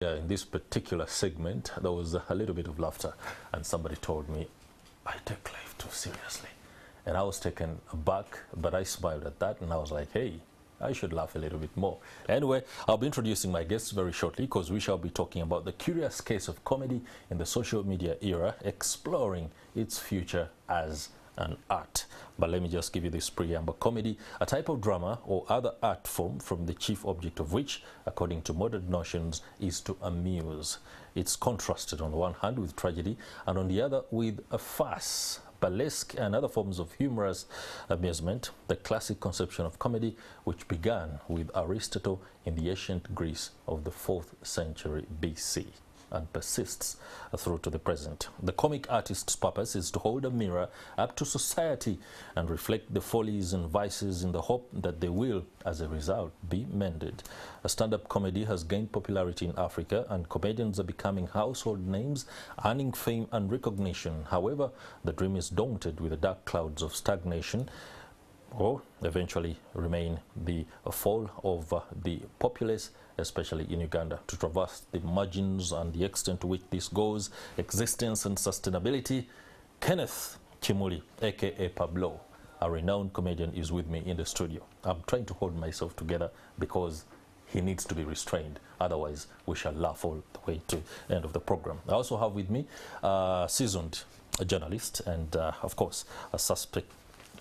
In this particular segment, there was a little bit of laughter, and somebody told me, I take life too seriously. And I was taken aback, but I smiled at that, and I was like, hey, I should laugh a little bit more. Anyway, I'll be introducing my guests very shortly, because we shall be talking about the curious case of comedy in the social media era, exploring its future as an art. But let me just give you this preamble. Comedy, a type of drama or other art form from the chief object of which, according to modern notions, is to amuse. It's contrasted on the one hand with tragedy, and on the other with a farce, burlesque, and other forms of humorous amusement, the classic conception of comedy, which began with Aristotle in the ancient Greece of the 4th century BC and persists through to the present. The comic artist's purpose is to hold a mirror up to society and reflect the follies and vices in the hope that they will, as a result, be mended. A stand-up comedy has gained popularity in Africa, and comedians are becoming household names, earning fame and recognition. However, the dream is daunted with the dark clouds of stagnation, or eventually remain the fall of the populace, especially in Uganda. To traverse the margins and the extent to which this goes, existence and sustainability, Kenneth Kimuli, a.k.a. Pablo, a renowned comedian, is with me in the studio. I'm trying to hold myself together because he needs to be restrained. Otherwise, we shall laugh all the way to the end of the program. I also have with me a seasoned journalist and, of course, a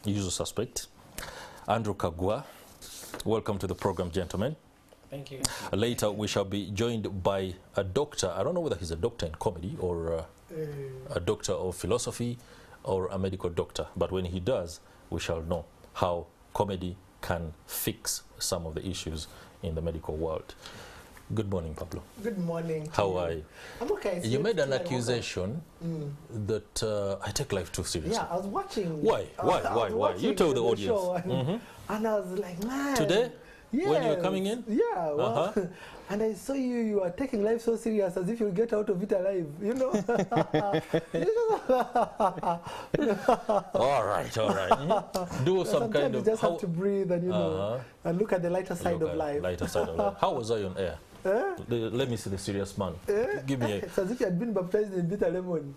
usual suspect, Andrew Kaggwa. Welcome to the program, gentlemen. Thank you. Later, we shall be joined by a doctor. I don't know whether he's a doctor in comedy or a doctor of philosophy or a medical doctor. But when he does, we shall know how comedy can fix some of the issues in the medical world. Good morning, Pablo. Good morning. How are you? I'm okay. You made an accusation that I take life too seriously. Yeah, I was watching. Why? You tell the audience. And I was like, man. Today? Yes. When you're coming in? Yeah. Well, and I saw you are taking life so serious, as if you'll get out of it alive, you know. All right. Do some sometimes kind of... you just have to breathe and, you know, and look at the lighter side of life. Lighter side of life. How was I on air? Let me see the serious man. Give me a... It's as if you had been baptized in bitter lemon.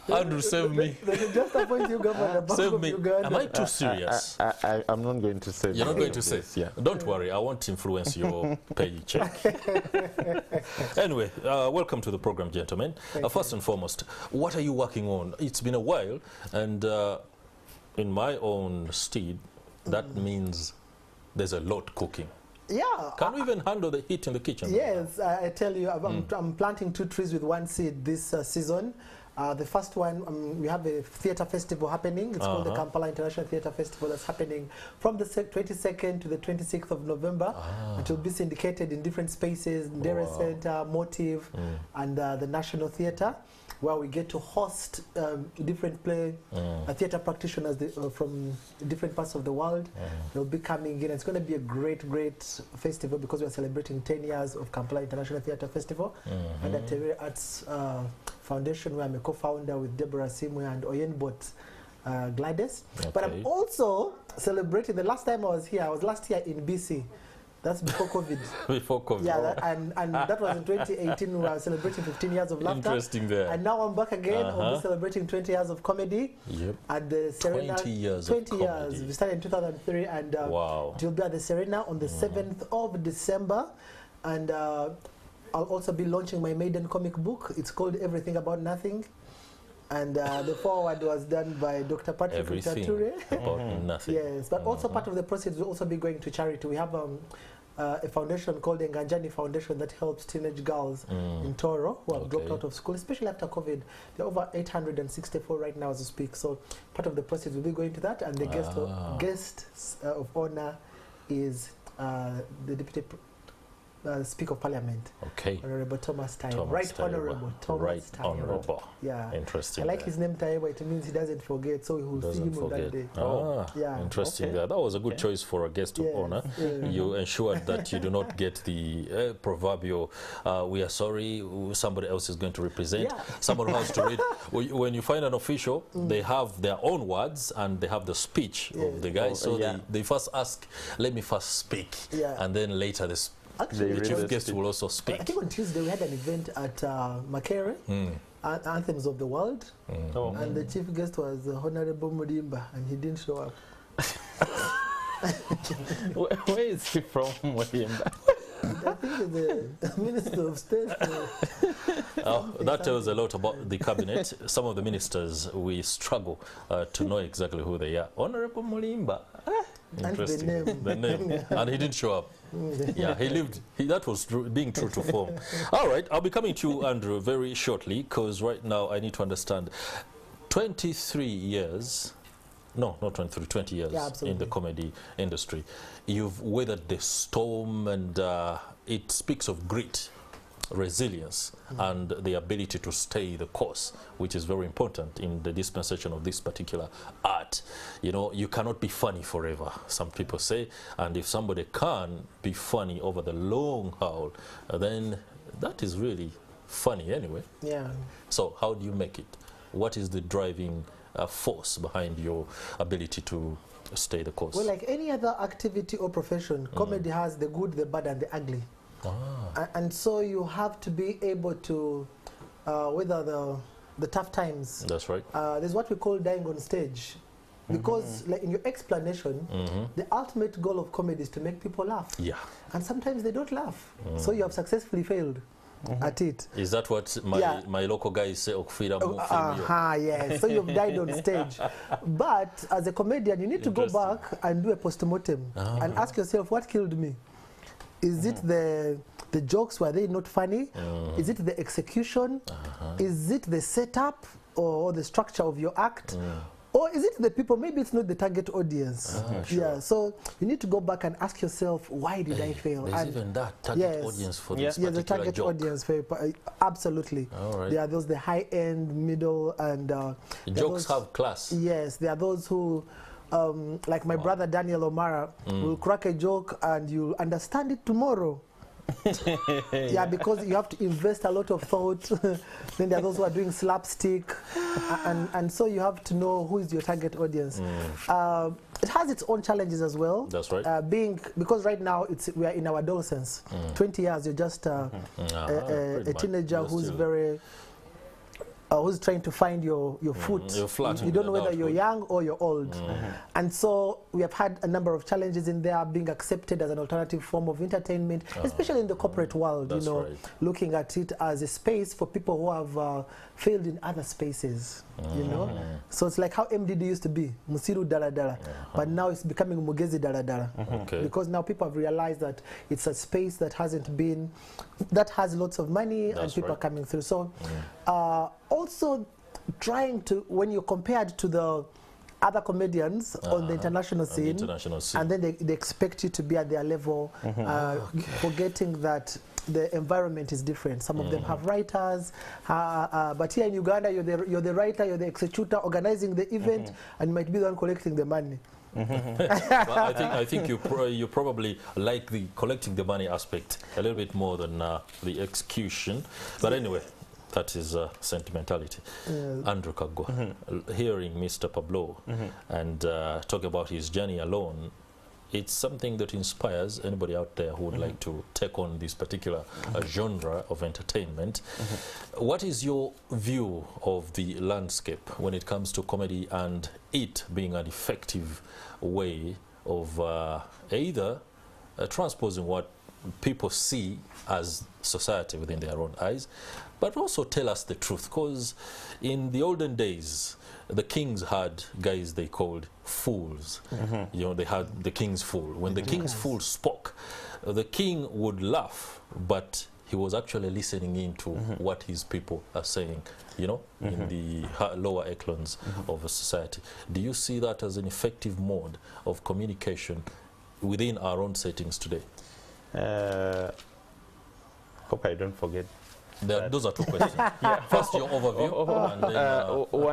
Andrew, save me. They can just appoint you governor. Save me. Am I too serious? I'm not going to say. You're not going to say? Yeah. Don't worry, I won't influence your paycheck. Anyway, welcome to the program, gentlemen. First and foremost, what are you working on? It's been a while, and in my own steed, that means there's a lot cooking. Yeah. Can we even handle the heat in the kitchen? Yes, I tell you, I'm planting 2 trees with 1 seed this season. The first one, we have a theatre festival happening. It's called the Kampala International Theatre Festival. That's happening from the 22nd to the 26th of November. It will be syndicated in different spaces, Dere Center, Motive, and the National Theatre, where we get to host different theatre practitioners from different parts of the world. They'll be coming in. It's going to be a great festival because we're celebrating 10 years of Kampala International Theatre Festival and AT Arts Foundation, where I'm a co-founder with Deborah Simwe and Oyenbot Gladys. But I'm also celebrating, the last time I was here, I was last year in BC. That's before COVID. Before COVID. Yeah, and that was in 2018. We were celebrating 15 years of laughter. Interesting there. And now I'm back again. We'll be celebrating 20 years of comedy. Yep. At the Serena. 20 years 20 of years. comedy. We started in 2003, and wow. it will be at the Serena on the 7th of December. And I'll also be launching my maiden comic book. It's called Everything About Nothing. And the foreword was done by Dr. Patrick Everything Itature. About nothing. Yes, but also part of the proceeds will also be going to charity. We have a foundation called the Nganjani Foundation that helps teenage girls in Toro who have dropped out of school, especially after COVID. There are over 864 right now as we speak. So part of the proceeds will be going to that, and the guest of honor is the Deputy Speaker of Parliament. Okay. Honorable Thomas Taiwo. Thomas Right Taiwo. Honorable Thomas Right Taiwo. Honorable. Yeah. Interesting. I like his name Taiwo. It means he doesn't forget, so he will see him on that day. Ah, yeah. interesting. Okay. That was a good choice for a guest of honor. You ensured that you do not get the proverbial, we are sorry, somebody else is going to represent. Yeah. Someone who has to read. When you find an official, they have their own words and they have the speech of the guy. So they first ask, let me first speak. Yeah. And then later the chief guest will also speak. I think on Tuesday we had an event at Makere, Anthems of the World, and the chief guest was Honorable Mudimba, and he didn't show up. Where is he from, Mudimba? I think he's the Minister of State. That tells a lot about the cabinet. Some of the ministers, we struggle to know exactly who they are. Honorable Mulimba. Interesting. And the name. And he didn't show up. Yeah, he lived. That was being true to form. All right, I'll be coming to you, Andrew, very shortly, because right now I need to understand. 23 years. No, not 23, 20 years in the comedy industry. You've weathered the storm, and it speaks of grit, resilience, and the ability to stay the course, which is very important in the dispensation of this particular art. You know, you cannot be funny forever, some people say, and if somebody can be funny over the long haul, then that is really funny anyway. Yeah. So how do you make it? What is the driving force behind your ability to stay the course? Well, like any other activity or profession, comedy has the good, the bad, and the ugly. And so you have to be able to weather the tough times. That's right. There's what we call dying on stage. Because like in your explanation, the ultimate goal of comedy is to make people laugh. Yeah. And sometimes they don't laugh. So you have successfully failed at it. Is that what my local guys say? Yes. So you've died on stage. But as a comedian, you need to go back and do a postmortem and ask yourself, what killed me? Is it the jokes, were they not funny? Is it the execution? Is it the setup or the structure of your act? Or is it the people? Maybe it's not the target audience. Sure. Yeah, so you need to go back and ask yourself, why did I fail? There's even that target audience for this particular the target joke. audience, absolutely. All right. There are those, the high-end, middle, and... jokes have class. Yes, there are those who... like my brother Daniel Omara will crack a joke and you'll understand it tomorrow. Yeah, because you have to invest a lot of thought. Then there are those who are doing slapstick, and so you have to know who is your target audience. It has its own challenges as well. That's right. Because right now we are in our adolescence. 20 years, you're just a teenager who's very. Who's trying to find your foot. You don't know whether you're young or you're old. And so we have had a number of challenges in there, being accepted as an alternative form of entertainment, especially in the corporate world, you know, looking at it as a space for people who have failed in other spaces, you know. So it's like how MDD used to be, Musiru Dala Dala, but now it's becoming Mugezi Dala Dala. Because now people have realized that it's a space that hasn't been, that has lots of money and people are coming through. So also trying to, when you're compared to the other comedians on the international scene, and then they expect you to be at their level, forgetting that the environment is different. Some of them have writers, but here in Uganda, you're the writer, you're the executor, organizing the event, and you might be the one collecting the money. But I think you probably like the collecting the money aspect a little bit more than the execution. But anyway, that is sentimentality. Andrew Kaggwa, hearing Mr. Pablo and talk about his journey alone, it's something that inspires anybody out there who would like to take on this particular genre of entertainment. What is your view of the landscape when it comes to comedy and it being an effective way of either transposing what people see as society within their own eyes, but also tell us the truth? Because in the olden days, the kings had guys they called fools. You know, they had the king's fool. When the king's fool spoke, the king would laugh, but he was actually listening into what his people are saying, you know, in the lower echelons of a society. Do you see that as an effective mode of communication within our own settings today? Hope I don't forget. Those are two questions. First, your overview.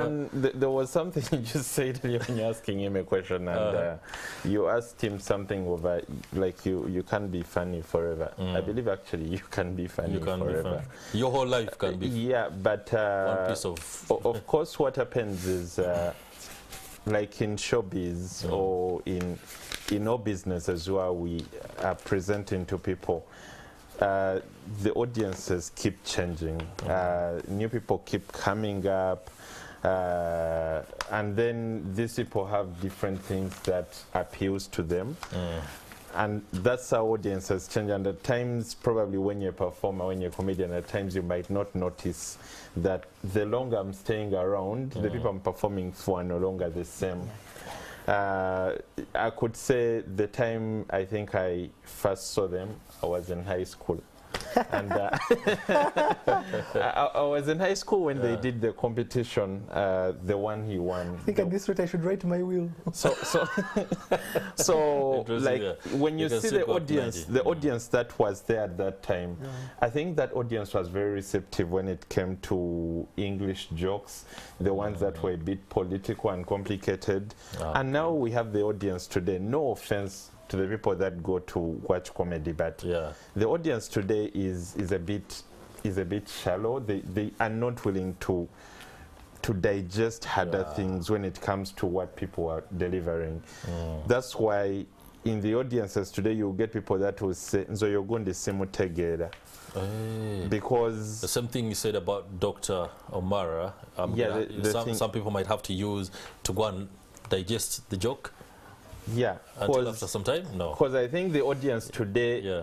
And then, there was something you just said when you were asking him a question, and you asked him something over, like you can't be funny forever. I believe actually you can be funny forever. Your whole life can be. Yeah, but one piece of course, what happens is, like in showbiz or in our business as well, we are presenting to people. The audiences keep changing. New people keep coming up, and then these people have different things that appeals to them. And that's how audiences change. And at times, probably when you're a performer, when you're a comedian, at times you might not notice that the longer I'm staying around, the people I'm performing for are no longer the same. I could say the time I think I first saw them, I was in high school. And I was in high school when they did the competition, the one he won. I think at this rate I should write my will. So like when you see the audience that was there at that time, I think that audience was very receptive when it came to English jokes, the ones that were a bit political and complicated. And now we have the audience today, no offense to the people that go to watch comedy, but the audience today is a bit shallow. They are not willing to digest harder things when it comes to what people are delivering. That's why in the audiences today you get people that will say nzo yogundi simutegeera. Because the same thing you said about Dr. Omara, some people might have to use to go and digest the joke. Until after some time? No. Because I think the audience today,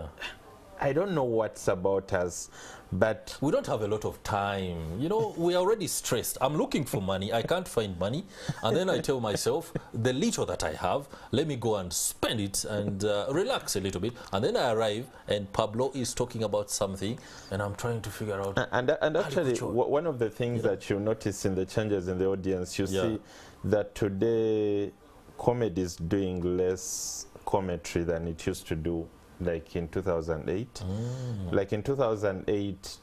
I don't know what's about us, but we don't have a lot of time. You know, we're already stressed. I'm looking for money. I can't find money. And then I tell myself, the little that I have, let me go and spend it and relax a little bit. And then I arrive and Pablo is talking about something and I'm trying to figure out. And actually, one of the things that you notice in the changes in the audience, you see that today, comedy is doing less commentary than it used to do, like in 2008. Like in 2008,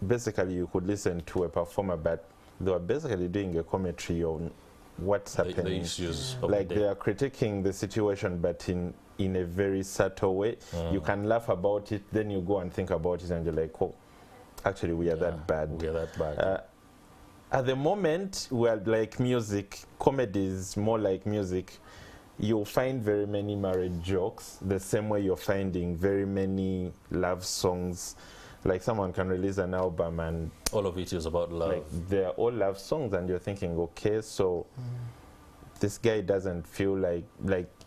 basically you could listen to a performer, but they were basically doing a commentary on what's happening. The issues like they are critiquing the situation, but in a very subtle way. You can laugh about it, then you go and think about it, and you're like, oh, actually we are that bad. We are that bad. At the moment, we're like music. Comedy is more like music. You'll find very many marriage jokes, the same way you're finding very many love songs. Like someone can release an album and all of it is about love. Like they're all love songs, and you're thinking, okay, so this guy doesn't feel like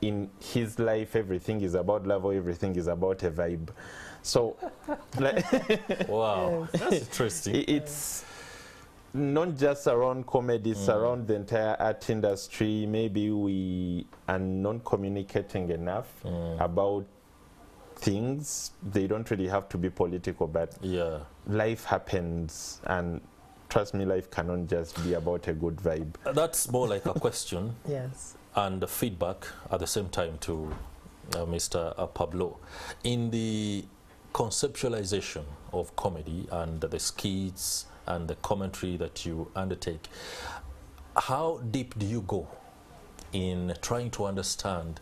in his life everything is about love or everything is about a vibe. So, like, wow, that's interesting. It's not just around comedy, it's around the entire art industry. Maybe we are not communicating enough about things. They don't really have to be political, but life happens, and trust me, life cannot just be about a good vibe. That's more like a question and a feedback at the same time to Mr. Pablo. In the conceptualization of comedy and the skits and the commentary that you undertake, how deep do you go in trying to understand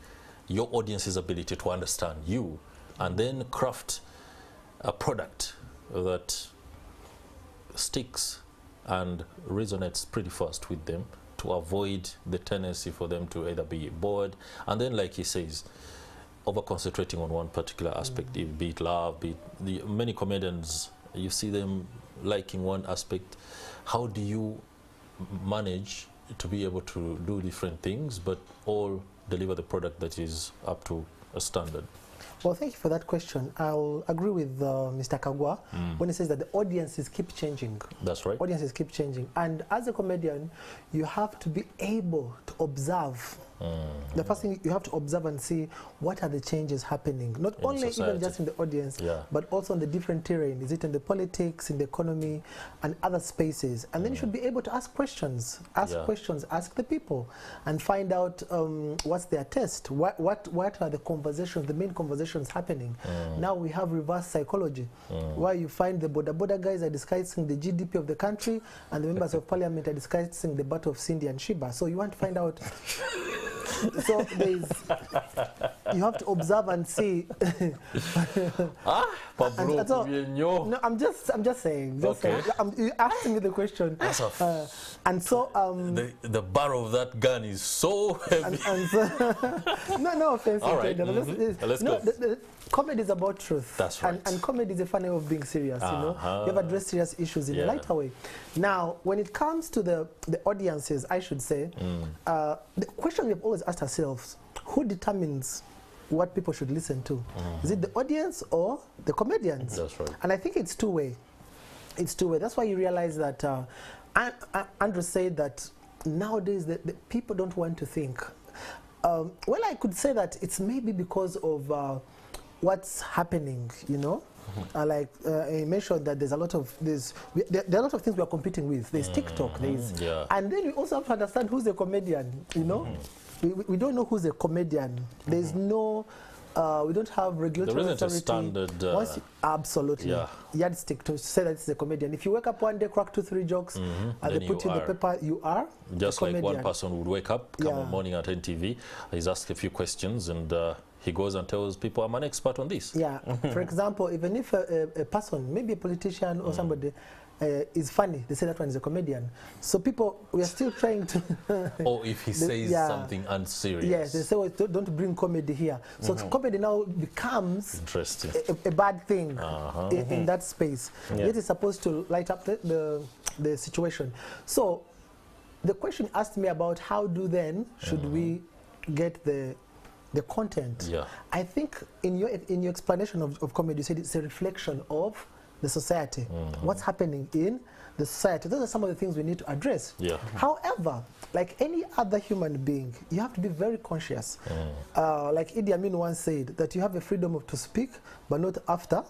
your audience's ability to understand you and then craft a product that sticks and resonates pretty fast with them to avoid the tendency for them to either be bored and then, like he says, over concentrating on one particular aspect, be it love, be it many comedians, you see them liking one aspect. How do you manage to be able to do different things but all deliver the product that is up to a standard? Well, thank you for that question. I'll agree with Mr. Kaggwa when he says that the audiences keep changing. That's right. Audiences keep changing. And as a comedian, you have to be able to observe The first thing you have to observe and see what are the changes happening, not in only society. even just in the audience, but also on the different terrain. Is it in the politics, in the economy, and other spaces? And then you should be able to ask questions, ask the people, and find out what's their taste. What are the conversations, the main conversations happening? Now we have reverse psychology, where you find the border guys are discussing the GDP of the country, and the members of parliament are discussing the battle of Cindy and Sheba. So you want to find out. So you have to observe and see. Pablo, no, I'm just saying. You asked me the question. And so the barrel of that gun is so heavy. And so, no offense. All right. Let's go. Comedy is about truth. That's right. And comedy is a funny way of being serious. You know, you have addressed serious issues in a lighter way. Now, when it comes to the audiences, I should say, the question we've always asked ourselves: who determines what people should listen to? Is it the audience or the comedians? That's right. And I think it's two-way. It's two-way. That's why you realize that Andrew said that nowadays the people don't want to think. Well, I could say that it's maybe because of what's happening, you know. Like I mentioned that there's a lot of there are a lot of things we are competing with. There's TikTok, and then we also have to understand who's a comedian. You know, we don't know who's a comedian. There's no. We don't have regulatory authority. There isn't a standard. Absolutely. Yardstick to say that it's a comedian. If you wake up one day, crack 2-3 jokes, and they put in the paper, you are just like one person would wake up, come on morning at NTV, he's asked a few questions, and he goes and tells people, I'm an expert on this. Yeah. For example, even if a person, maybe a politician or somebody, is funny, they say that one is a comedian. So people, we are still trying to... or if he says something unserious. Yes, they say, well, don't bring comedy here. So comedy now becomes interesting, a bad thing in that space. It is supposed to light up the situation. So the question asked me about how do then should we get the content. I think in your explanation of comedy, you said it's a reflection of the society, what's happening in the society. Those are some of the things we need to address. However, like any other human being, you have to be very conscious. Like Idi Amin once said, that you have the freedom to speak, but not after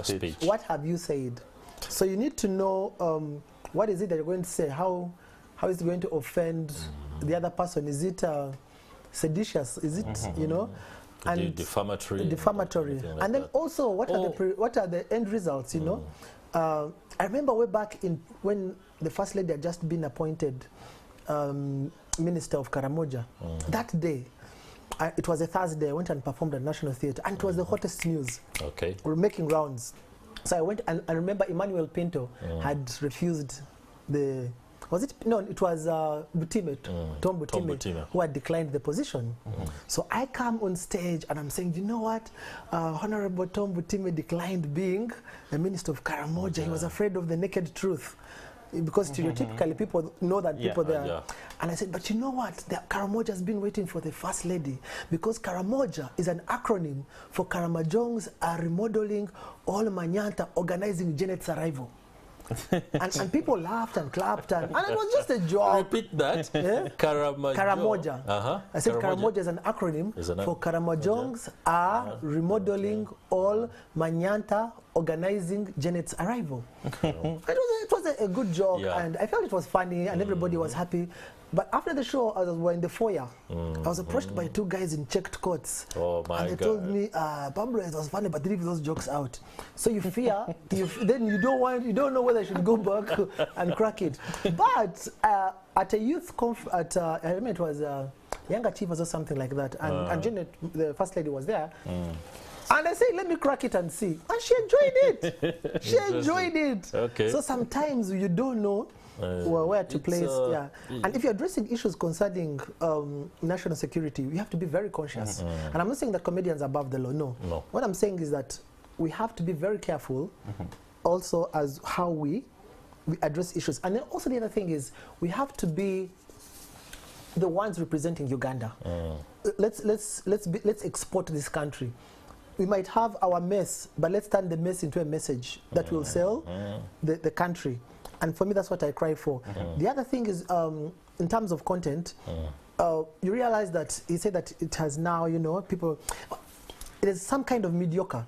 speech. What have you said? So you need to know what is it that you're going to say, how is it going to offend the other person? Is it seditious? Is it, you know? And defamatory. Like and then also, what are the end results, you know? I remember way back when the First Lady had just been appointed Minister of Karamoja. That day, it was a Thursday, I went and performed at National Theatre, and it was the hottest news. We were making rounds. So I went, and I remember Emmanuel Pinto had refused the... Was it? No, it was Butime, Tom Butime, who had declined the position. So I come on stage and I'm saying, you know what? Honorable Tom Butime declined being the Minister of Karamoja. He was afraid of the naked truth. Because stereotypically people know that people there. And I said, but you know what? Karamoja has been waiting for the First Lady, because Karamoja is an acronym for Karamojong's remodeling all Manyanta, organizing Janet's arrival. and people laughed and clapped, and it was just a joke. Repeat that. Karamoja. I said Karamoja is an acronym for Karamojong's remodeling all Manyanta, organizing Janet's arrival. It was a good joke, and I felt it was funny, and everybody was happy. But after the show, I was in the foyer. I was approached by two guys in checked coats. Oh my God! And they told me, Pablo, it was funny, but leave those jokes out. So you fear, then you don't know whether you should go back and crack it. But at a youth conference, I remember it was Young Achievers or something like that, and Janet, the First Lady, was there. And I said, let me crack it and see. And she enjoyed it. She enjoyed it. So sometimes you don't know where to place. And if you're addressing issues concerning national security, you have to be very conscious. And I'm not saying that comedians are above the law. No. What I'm saying is that we have to be very careful also as how we address issues. And then also the other thing is we have to be the ones representing Uganda. Let's export this country. We might have our mess, but let's turn the mess into a message that will sell the country. And for me, that's what I cry for. The other thing is, in terms of content, you realize that he said that it has now, you know, people, it is some kind of mediocre.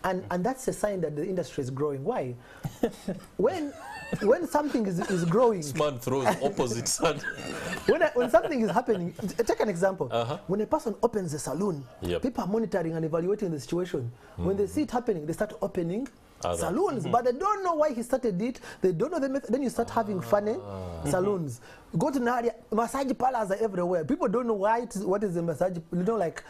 And that's a sign that the industry is growing. Why? when something is growing, this man throws opposite side. when something is happening, take an example. When a person opens a saloon, people are monitoring and evaluating the situation. When they see it happening, they start opening saloons, but they don't know why he started it. They don't know the method. Then you start having funny saloons. You go to Nadia, massage parlors are everywhere. People don't know what is the massage, you know, like.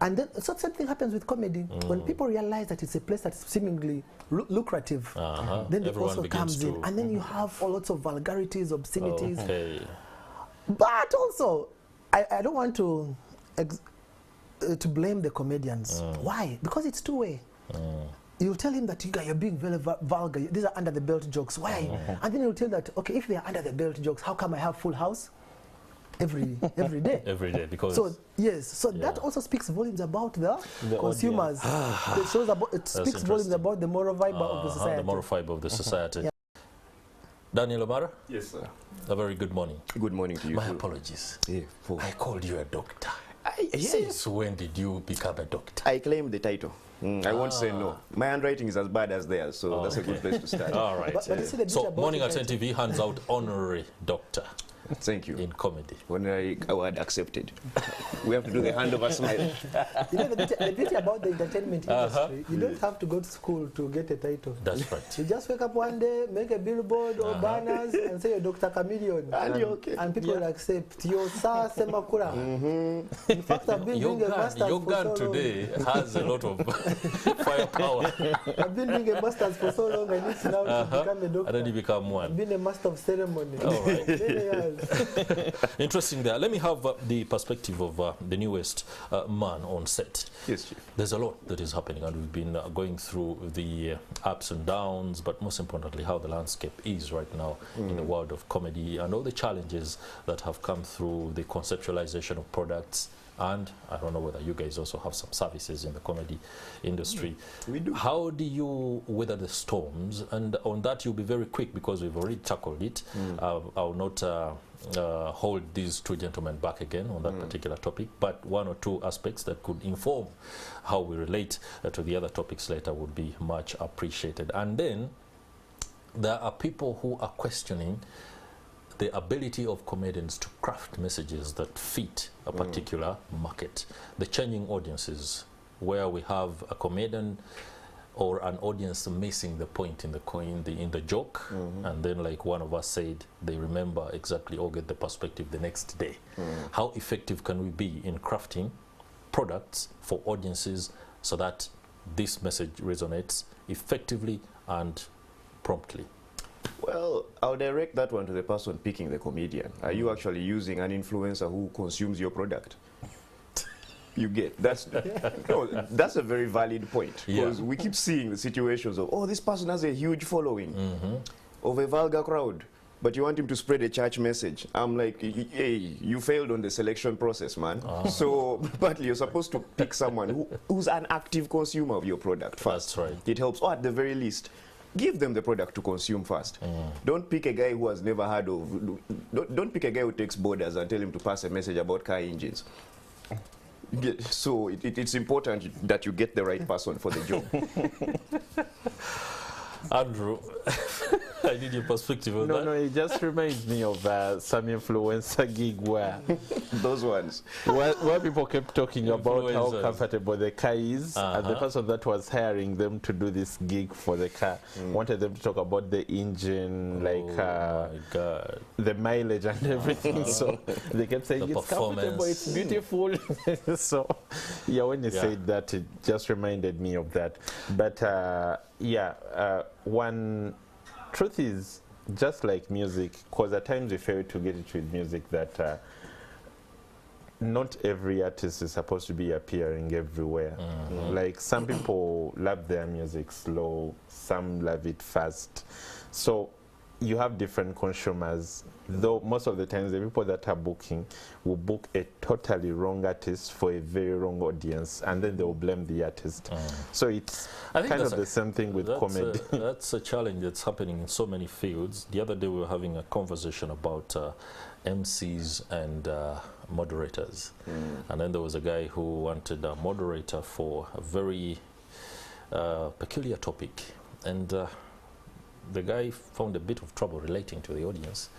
And then so same thing happens with comedy. When people realize that it's a place that's seemingly lucrative, then it also comes in, and then you have all lots of vulgarities, obscenities. But also, I don't want to blame the comedians. Why? Because it's two-way. You tell him that you're being very vulgar. These are under the belt jokes. Why? And then you tell that, okay, if they are under the belt jokes, how come I have full house? Every day. Every day, because that also speaks volumes about the consumers. It speaks volumes about the moral fiber of the society. The moral fiber of the society. Daniel Omara? Yes, sir. A very good morning. Good morning to you. My apologies. I called you a doctor. Since when did you become a doctor? I claim the title. I won't say no. My handwriting is as bad as theirs, so that's a good place to start. All right. So, Morning at NTV hands out honorary doctor. Thank you. In comedy. Honorary award accepted. We have to do the handover slide. You know, the beauty about the entertainment industry, you don't have to go to school to get a title. That's right. You just wake up one day, make a billboard or banners and say you're Dr. Chameleon. And you're okay. And people will accept. You're Sir Semakura. In fact, I've been doing a master's your for gun so long. today has a lot of firepower. I've been doing a master's for so long, I need now to become a doctor. And then you become one. I've been a master of ceremony. All right. Interesting there. Let me have the perspective of the newest man on set. Yes, Chief. There's a lot that is happening, and we've been going through the ups and downs, but most importantly, how the landscape is right now in the world of comedy and all the challenges that have come through the conceptualization of products. And I don't know whether you guys also have some services in the comedy industry. We do. How do you weather the storms? And on that, you'll be very quick because we've already tackled it. I'll not hold these two gentlemen back again on that particular topic, but one or two aspects that could inform how we relate to the other topics later would be much appreciated. And then there are people who are questioning the ability of comedians to craft messages that fit a particular market. The changing audiences, where we have a comedian or an audience missing the point in the joke, and then, like one of us said, they remember exactly or get the perspective the next day. How effective can we be in crafting products for audiences so that this message resonates effectively and promptly? Well, I'll direct that one to the person picking the comedian. Are you actually using an influencer who consumes your product? You get that's no, that's a very valid point, because we keep seeing the situations of, oh, this person has a huge following of a vulgar crowd, but you want him to spread a church message. I'm like, hey, you failed on the selection process, man. So, but you're supposed to pick someone who's an active consumer of your product first. That's right. It helps, or at the very least, give them the product to consume first. Don't pick a guy who has never heard of, don't pick a guy who takes borders and tell him to pass a message about car engines. So it's important that you get the right person for the job. Andrew, I need your perspective on that. No, it just reminds me of some influencer gig where those ones where people kept talking about how comfortable the car is, and the person that was hiring them to do this gig for the car wanted them to talk about the engine, like the mileage and everything. So they kept saying it's comfortable, it's beautiful. So yeah, when you said that, it just reminded me of that. But one truth is, just like music, because at times we fail to get it with music, that not every artist is supposed to be appearing everywhere. Like some people love their music slow, some love it fast. So you have different consumers, though most of the times the people that are booking will book a totally wrong artist for a very wrong audience, and then they will blame the artist. So it's kind of the same thing with comedy. That's a challenge that's happening in so many fields. The other day we were having a conversation about MCs and moderators. And then there was a guy who wanted a moderator for a very peculiar topic. And the guy found a bit of trouble relating to the audience.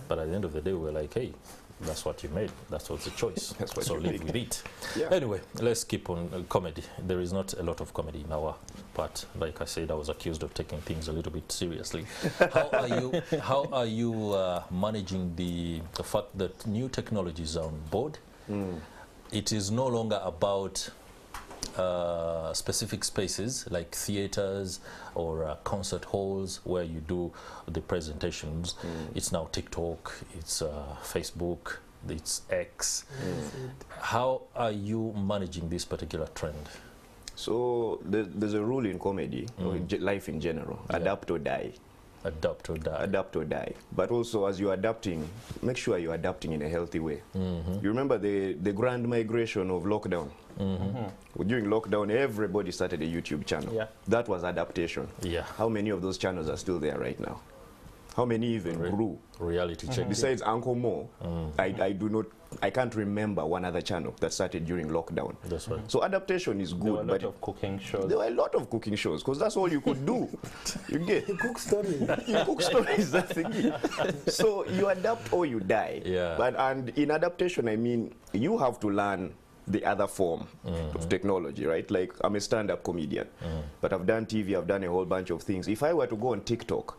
But at the end of the day, we were like, hey, that's what you made. That's what's the choice. So live with it. Yeah. Anyway, let's keep on comedy. There is not a lot of comedy in our part. Like I said, I was accused of taking things a little bit seriously. How are you managing the fact that new technologies are on board? It is no longer about specific spaces like theaters or concert halls where you do the presentations. It's now TikTok, it's Facebook, it's X. How are you managing this particular trend? So there's a rule in comedy, or in life in general, adapt or die. Adapt or die. Adapt or die. But also, as you're adapting, make sure you're adapting in a healthy way. You remember the grand migration of lockdown? During lockdown, everybody started a YouTube channel. That was adaptation. How many of those channels are still there right now? How many even grew? Reality check. Besides Uncle Mo, I can't remember one other channel that started during lockdown. That's right. So adaptation is good. There were a lot of cooking shows. There were a lot of cooking shows because that's all you could do. You get. You cook stories. You cook stories. That's the key. So you adapt or you die. And in adaptation, I mean, you have to learn the other form of technology, right? Like, I'm a stand-up comedian, but I've done TV, I've done a whole bunch of things. If I were to go on TikTok,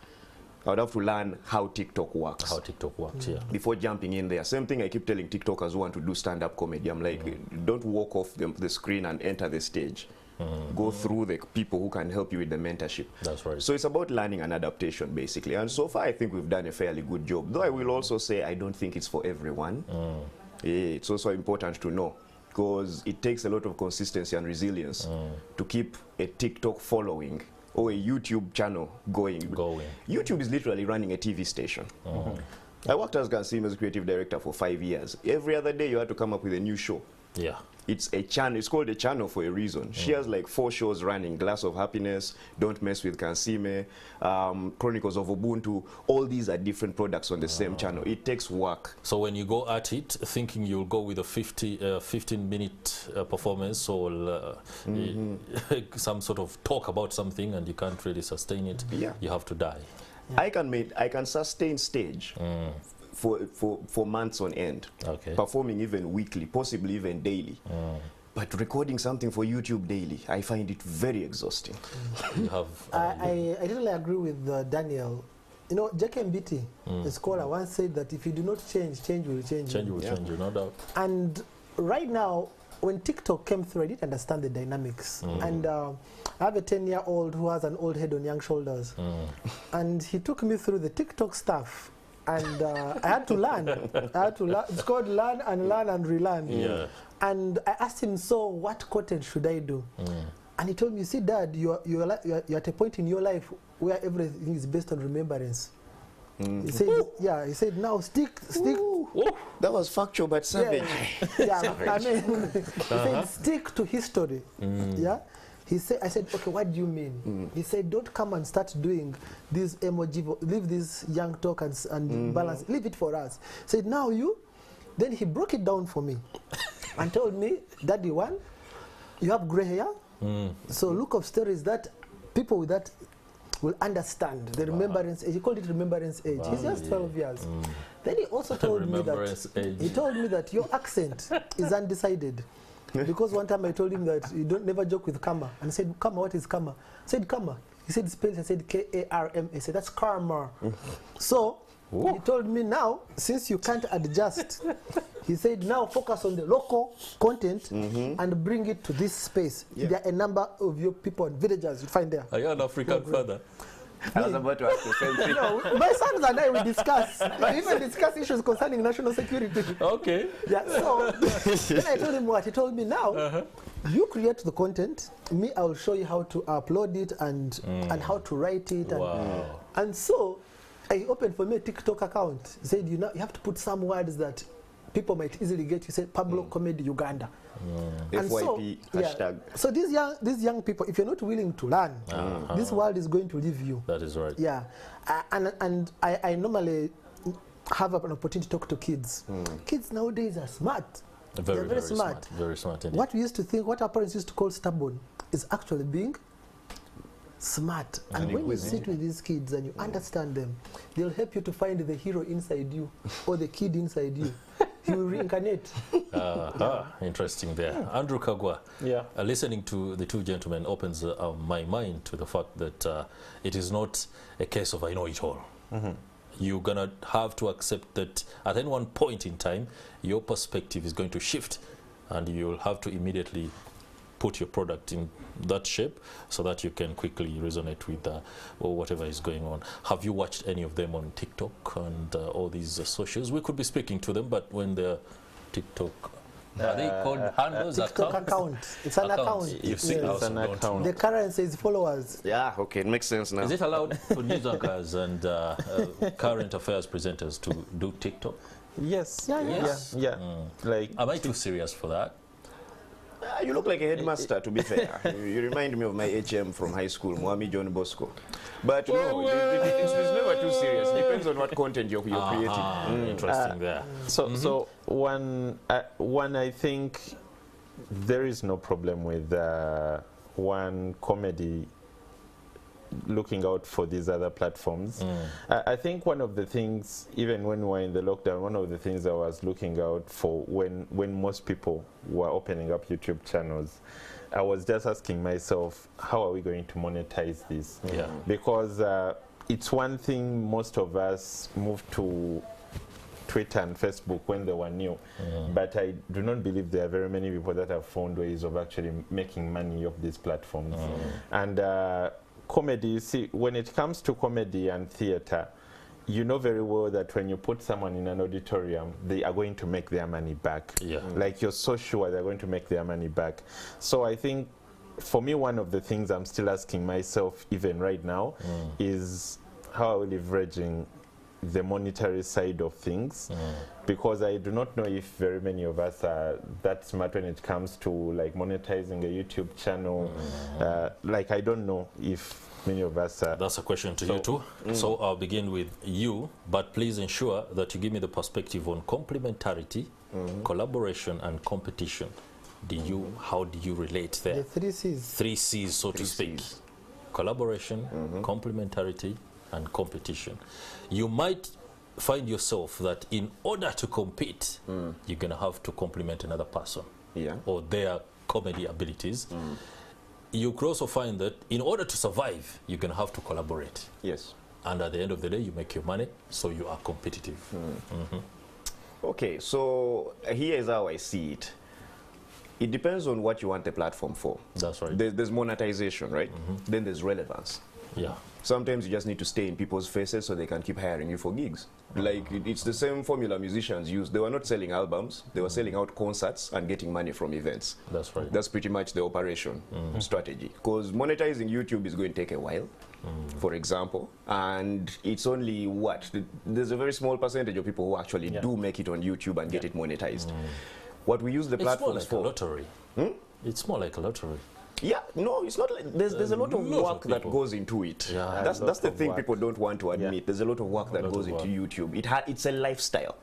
I would have to learn how TikTok works. How TikTok works, before jumping in there. Same thing I keep telling TikTokers who want to do stand-up comedy. I'm like, don't walk off the screen and enter the stage. Go through the people who can help you with the mentorship. That's right. So it's about learning and adaptation, basically. And so far, I think we've done a fairly good job. Though I will also say I don't think it's for everyone. It's also important to know, because it takes a lot of consistency and resilience to keep a TikTok following or a YouTube channel going. YouTube is literally running a TV station. I worked as Gansima's creative director for 5 years. Every other day you had to come up with a new show. It's a channel. It's called a channel for a reason. She has like 4 shows running: Glass of Happiness, Don't Mess with Kansime, Chronicles of Ubuntu. All these are different products on the same channel. It takes work. So when you go at it thinking you'll go with a 15-minute performance or some sort of talk about something and you can't really sustain it, you have to die. I can sustain stage for months on end, performing even weekly, possibly even daily. But recording something for YouTube daily, I find it very exhausting. I totally agree with Daniel. You know, JKMBT, a scholar, once said that if you do not change, change will change. Change will change you, no doubt. And right now, when TikTok came through, I didn't understand the dynamics. And I have a 10-year-old who has an old head on young shoulders. And he took me through the TikTok stuff. And I had to learn. It's called learn and relearn. And I asked him, so what content should I do? And he told me, see, Dad, you're at a point in your life where everything is based on remembrance. He said, he said, now stick. That was factual but savage. Savage. I mean, he said, stick to history. He said, I said, okay, what do you mean? He said, don't come and start doing this emoji, leave this young talk and balance, leave it for us. He said, now you, then he broke it down for me and told me, Daddy, one, you have gray hair, so look of stories that people with that will understand the remembrance age. He called it remembrance age. He's just 12 years. Then he also told me that your accent is undecided. Because one time I told him that you don't never joke with karma. And he said, karma, what is karma? I said, karma. He said, spells. I said, K-A-R-M. I said, that's karma. So he told me now, since you can't adjust, he said, now focus on the local content and bring it to this space. There are a number of your people and villagers you find there. Are you an African father? I was about to ask the same thing. No, my sons and I will discuss. We even discuss issues concerning national security. Okay. Yeah. So then I told him what he told me. Now you create the content. Me, I will show you how to upload it and how to write it. And so I opened for me a TikTok account. He said, you have to put some words that people might easily get. You said Pablo Comedy Uganda. And FYP hashtag. So these young people, if you're not willing to learn, this world is going to leave you. That is right. Yeah. And I normally, have an opportunity to talk to kids. Kids nowadays are smart. They're very smart. Very smart indeed. What we used to think, what our parents used to call stubborn, is actually being smart. And when you sit with these kids and you understand them, they'll help you to find the hero inside you or the kid inside you. He will reincarnate. Interesting there. Andrew Kaggwa, listening to the two gentlemen opens my mind to the fact that it is not a case of I know it all. You're going to have to accept that at any one point in time, your perspective is going to shift, and you'll have to immediately put your product in that shape so that you can quickly resonate with or whatever is going on. Have you watched any of them on TikTok and all these socials? We could be speaking to them, but when they're TikTok, are they called handles? TikTok account. It's an account. You see, it's an account. The currency is followers. Yeah, okay, it makes sense now. Is it allowed for news anchors and current affairs presenters to do TikTok? Yes. Yeah. Like, am I too serious for that? You look like a headmaster, to be fair. You remind me of my HM from high school, Mwami John Bosco. But no, it's never too serious. Depends on what content you're creating. Interesting there. So one, I think there is no problem with one comedy looking out for these other platforms. I think one of the things, even when we were in the lockdown, one of the things I was looking out for when most people were opening up YouTube channels, I was just asking myself, how are we going to monetize this? Because it's one thing most of us moved to Twitter and Facebook when they were new, but I do not believe there are very many people that have found ways of actually making money off these platforms. And comedy, you see, when it comes to comedy and theater, you know very well that when you put someone in an auditorium, they are going to make their money back. Like, you're so sure they're going to make their money back. So I think, for me, one of the things I'm still asking myself, even right now, is how are we leveraging the monetary side of things, because I do not know if very many of us are that smart when it comes to like monetizing a YouTube channel. Like, I don't know if many of us are. That's a question to you too. So I'll begin with you, but please ensure that you give me the perspective on complementarity, collaboration, and competition. How do you relate there? The 3 C's. 3 C's, so to speak. Collaboration, complementarity, and competition. You might find yourself that in order to compete, you're going to have to complement another person or their comedy abilities. You could also find that in order to survive, you're going to have to collaborate. Yes. And at the end of the day, you make your money, so you are competitive. Okay, so here is how I see it. It depends on what you want the platform for. That's right. There's monetization, right? Then there's relevance. Yeah. Sometimes you just need to stay in people's faces so they can keep hiring you for gigs. Like, it's the same formula musicians use. They were not selling albums, they were selling out concerts and getting money from events. That's right. That's pretty much the operation strategy. Because monetizing YouTube is going to take a while, for example, and it's only there's a very small percentage of people who actually do make it on YouTube and get it monetized. What we use the platforms for. It's more like a lottery. It's more like a lottery. Yeah, no, it's not like there's a lot of work that goes into it. Yeah, that's the thing people don't want to admit. There's a lot of work that goes into YouTube. It's a lifestyle.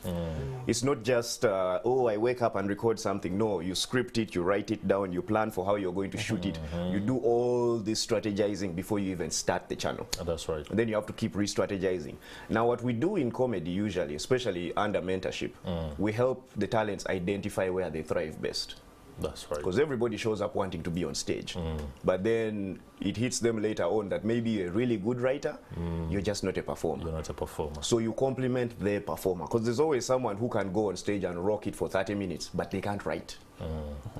It's not just I wake up and record something. No, you script it, you write it down, you plan for how you're going to shoot it. You do all this strategizing before you even start the channel. That's right. And then you have to keep re-strategizing. Now, what we do in comedy usually, especially under mentorship, we help the talents identify where they thrive best. That's right. Because everybody shows up wanting to be on stage. But then it hits them later on that maybe you're a really good writer, you're just not a performer. You're not a performer. So you complement their performer. Because there's always someone who can go on stage and rock it for 30 minutes, but they can't write.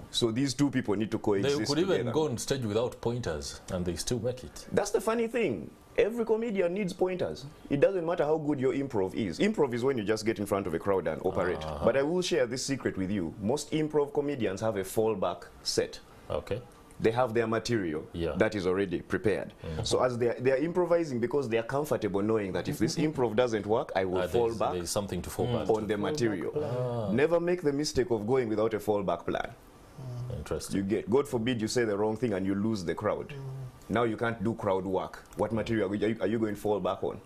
So these two people need to coexist They could together. even go on stage without pointers, and they still make it. That's the funny thing. Every comedian needs pointers. It doesn't matter how good your improv is. Improv is when you just get in front of a crowd and operate. But I will share this secret with you. Most improv comedians have a fallback set. Okay. They have their material that is already prepared. So as they're improvising because they're comfortable knowing that if this improv doesn't work, I will fall back. There's something to fall back on the material. Never make the mistake of going without a fallback plan. Interesting. You get, God forbid you say the wrong thing and you lose the crowd. Now you can't do crowd work. What material are you going to fall back on?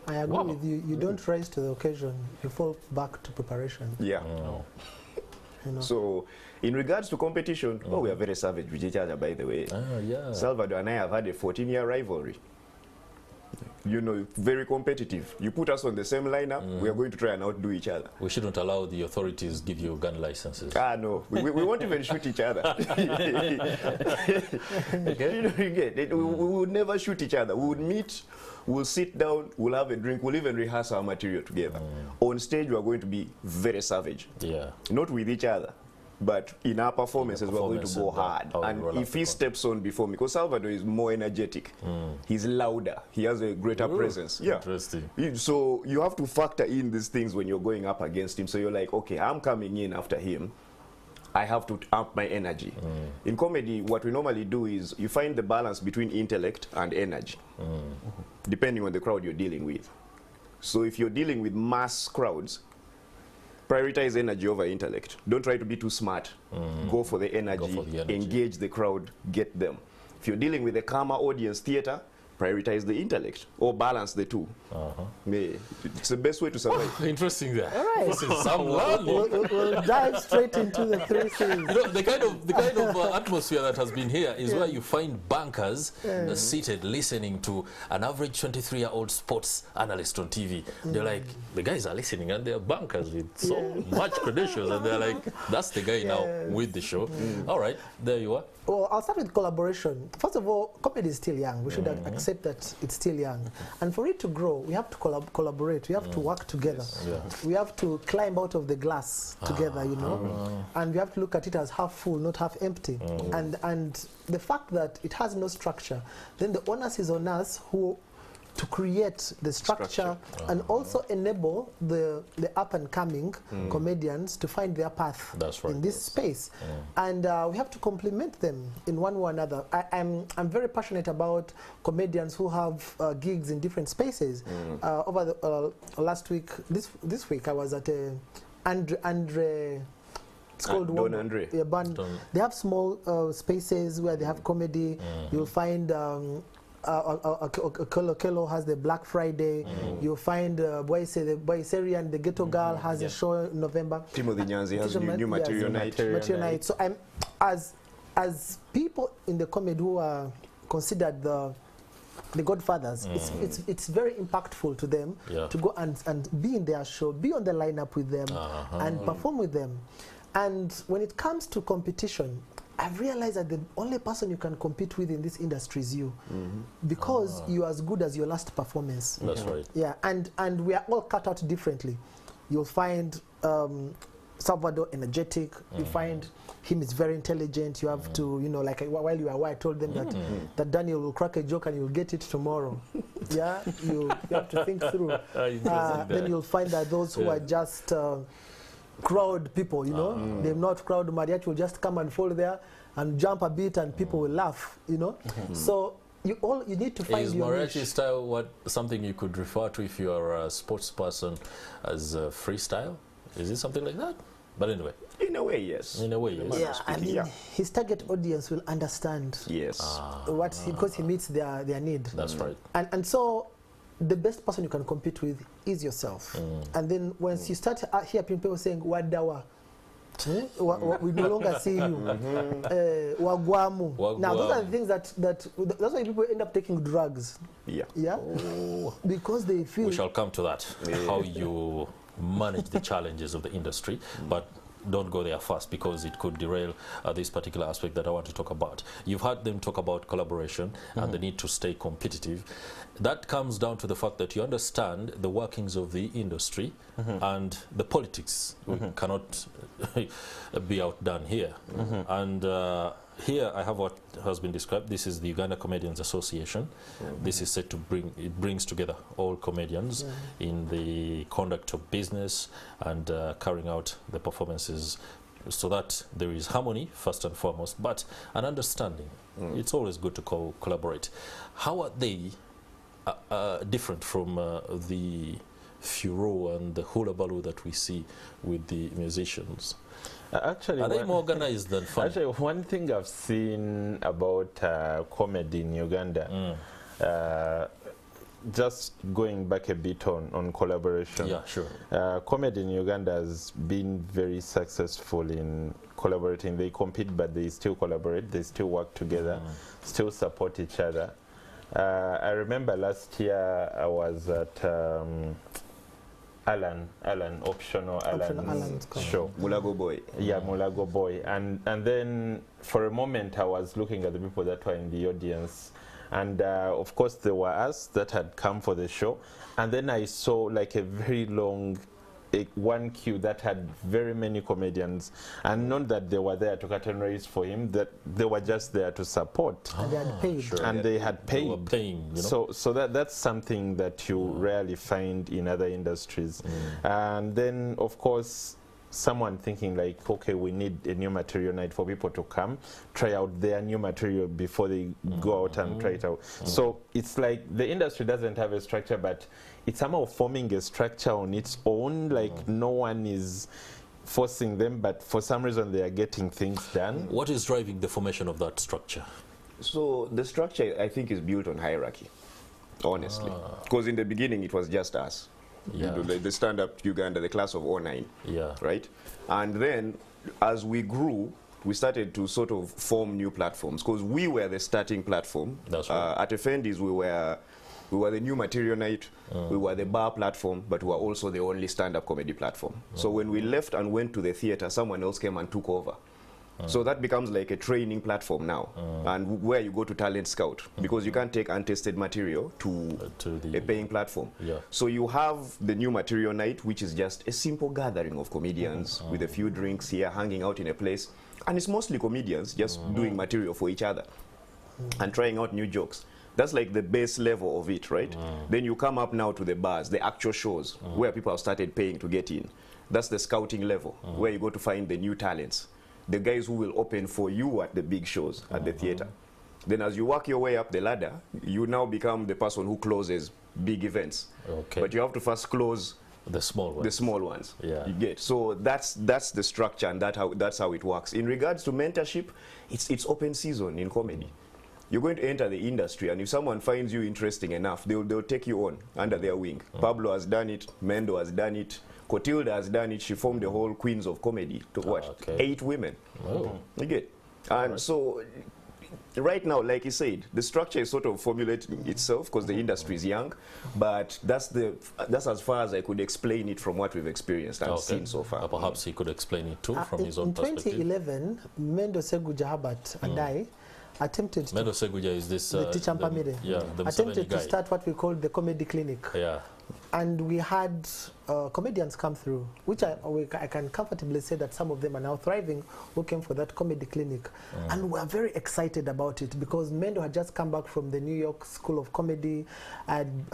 I agree with you. You don't rise to the occasion. You fall back to preparation. Yeah. You know? So, in regards to competition, we are very savage with each other, by the way. Salvador and I have had a 14-year rivalry. You know, very competitive. You put us on the same lineup, we are going to try and outdo each other. We shouldn't allow the authorities give you gun licenses. No. We won't even shoot each other. Okay. You know, you get it. We would never shoot each other. We would meet, we'll sit down, we'll have a drink, we'll even rehearse our material together. On stage, we are going to be very savage. Yeah. Not with each other, but in our performances, we're going to go hard. And if he steps on before me, because Salvador is more energetic, he's louder, he has a greater presence. Yeah. Interesting. So you have to factor in these things when you're going up against him. So you're like, okay, I'm coming in after him. I have to amp my energy. In comedy, what we normally do is you find the balance between intellect and energy, depending on the crowd you're dealing with. So if you're dealing with mass crowds, prioritize energy over intellect. Don't try to be too smart. Go for the energy, engage the crowd, get them. If you're dealing with a calmer audience theater, prioritize the intellect or balance the two. It's the best way to survive. Interesting there. All right. We'll dive straight into the three things. You know, the kind of atmosphere that has been here is where you find bankers seated listening to an average 23-year-old sports analyst on TV. They're like, the guys are listening and they're bankers with so much credentials, and they're like, that's the guy now with the show. All right, there you are. Well, I'll start with collaboration. First of all, comedy is still young. We should accept that it's still young. And for it to grow, we have to collaborate. We have to work together. We have to climb out of the glass together, you know. And we have to look at it as half full, not half empty. And the fact that it has no structure, then the onus is on us to create the structure and also enable the up-and-coming comedians to find their path in this space. And we have to complement them in one way or another. I'm very passionate about comedians who have gigs in different spaces. Over the last week, this week, I was at Andre. It's called Don Andre. They have small spaces where they have comedy. You'll find Kelo has the Black Friday. You'll find the Boiserian, the Ghetto Girl has a show in November. Timothy Nyanzi has new material night. So I'm as people in the comedy who are considered the godfathers, it's very impactful to them to go and be in their show, be on the lineup with them, and perform with them. And when it comes to competition, I've realized that the only person you can compete with in this industry is you, because you're as good as your last performance. That's right. Yeah, and we are all cut out differently. You'll find Salvador energetic. You find him is very intelligent. You have to, you know, like while you are away, I told them that Daniel will crack a joke and you'll get it tomorrow. Yeah, you have to think through. Then you'll find that those who are just crowd people, you know, they're not crowd. Mariachi will just come and fall there and jump a bit and people will laugh, you know. So you need to find your niche. Is Mariachi style something you could refer to if you are a sports person as freestyle? Is it something like that? But anyway. In a way, yes. In a way, yes. Yeah, I mean, his target audience will understand because he meets their need. That's right. And so the best person you can compete with is yourself. And then once you start hearing people saying wadawa, we no longer see you. Wagwamu. Now those are the things that's why people end up taking drugs. Because they feel. We shall come to that. How you manage the challenges of the industry, but don't go there first because it could derail this particular aspect that I want to talk about. You've heard them talk about collaboration and the need to stay competitive. That comes down to the fact that you understand the workings of the industry and the politics cannot be outdone here. And here I have what has been described. This is the Uganda Comedians Association. This is said to brings together all comedians in the conduct of business and carrying out the performances so that there is harmony first and foremost, but an understanding. It's always good to collaborate. How are they different from the furore and the hula baloo that we see with the musicians? Actually, are they more organized than fun? Actually, one thing I've seen about comedy in Uganda, just going back a bit on collaboration. Yeah, sure. Comedy in Uganda has been very successful in collaborating. They compete, but they still collaborate. They still work together, still support each other. I remember last year I was at Optional Alan's show. Mulago Boy. Yeah, Mulago Boy. And then for a moment I was looking at the people that were in the audience. And of course there were us that had come for the show. And then I saw like a very long one queue that had very many comedians, and not that they were there to curtain raise for him, that they were just there to support. And they had paid. Sure. And they had paid. They were paying, you know? So that's something that you rarely find in other industries. And then, of course, someone thinking like, okay, we need a new material night for people to come, try out their new material before they go out and try it out. So it's like the industry doesn't have a structure, but it's somehow forming a structure on its own, like no one is forcing them, but for some reason they are getting things done. What is driving the formation of that structure? So the structure, I think, is built on hierarchy, honestly. Because in the beginning it was just us. Yeah. The stand-up Uganda, the class of 09, Yeah. right? And then as we grew, we started to sort of form new platforms, because we were the starting platform. That's right. At Effendi's, we were the new material night, we were the bar platform, but we were also the only stand-up comedy platform. So when we left and went to the theater, someone else came and took over. So that becomes like a training platform now, and where you go to talent scout, because you can't take untested material to a paying platform. Yeah. So you have the new material night, which is just a simple gathering of comedians with a few drinks here, hanging out in a place, and it's mostly comedians just doing material for each other and trying out new jokes. That's like the base level of it, right? Then you come up now to the bars, the actual shows, where people have started paying to get in. That's the scouting level, where you go to find the new talents, the guys who will open for you at the big shows at the theater. Then as you work your way up the ladder, you now become the person who closes big events. Okay. But you have to first close The small ones. the small ones. Yeah. You get. So that's the structure, and that's how it works. In regards to mentorship, it's open season in comedy. You're going to enter the industry, and if someone finds you interesting enough, they'll take you on under their wing. Pablo has done it, Mendo has done it, Cotilda has done it. She formed the whole Queens of Comedy to what? 8 women. You get. And so right now, like you said, the structure is sort of formulating itself because the industry is young, but that's as far as I could explain it from what we've experienced and seen so far. Perhaps he could explain it too from his own in perspective. 2011, Mendo Seguja and I attempted Mendo Seguja is this the teacher the attempted to guy. start what we call the comedy clinic. Yeah. And we had comedians come through, which I can comfortably say that some of them are now thriving, who came for that comedy clinic. And we're very excited about it because Mendo had just come back from the New York School of Comedy. I'd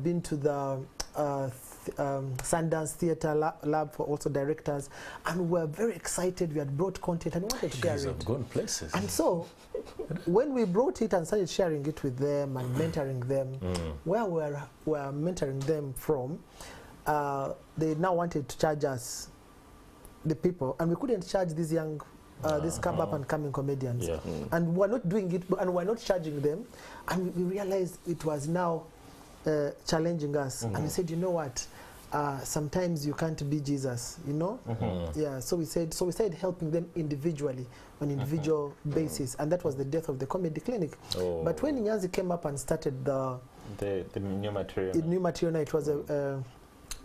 been to the Sundance Theatre Lab for also directors, and we're very excited. We had brought content and wanted to share it. I've gone places. And so, when we brought it and started sharing it with them and mentoring them, where we're mentoring them from, they now wanted to charge us, the people, and we couldn't charge these young, these up and coming comedians. Yeah. And we're not doing it, and we're not charging them. And we realized it was now challenging us. And we said, you know what? Sometimes you can't be Jesus, you know? Yeah, so we started helping them individually, on individual basis, and that was the death of the comedy clinic. But when Nyanzi came up and started the new material night, it was a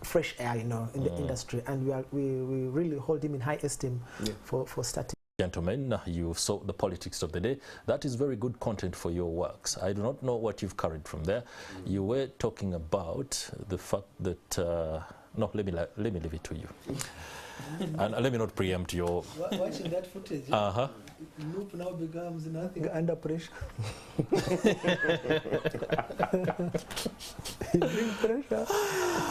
fresh air, you know, in the industry, and we really hold him in high esteem for starting. Gentlemen, you saw the politics of the day. That is very good content for your works. I do not know what you've carried from there. You were talking about the fact that no, let me leave it to you. And let me not preempt your... Watching that footage, Loop now becomes nothing under pressure. Bring pressure.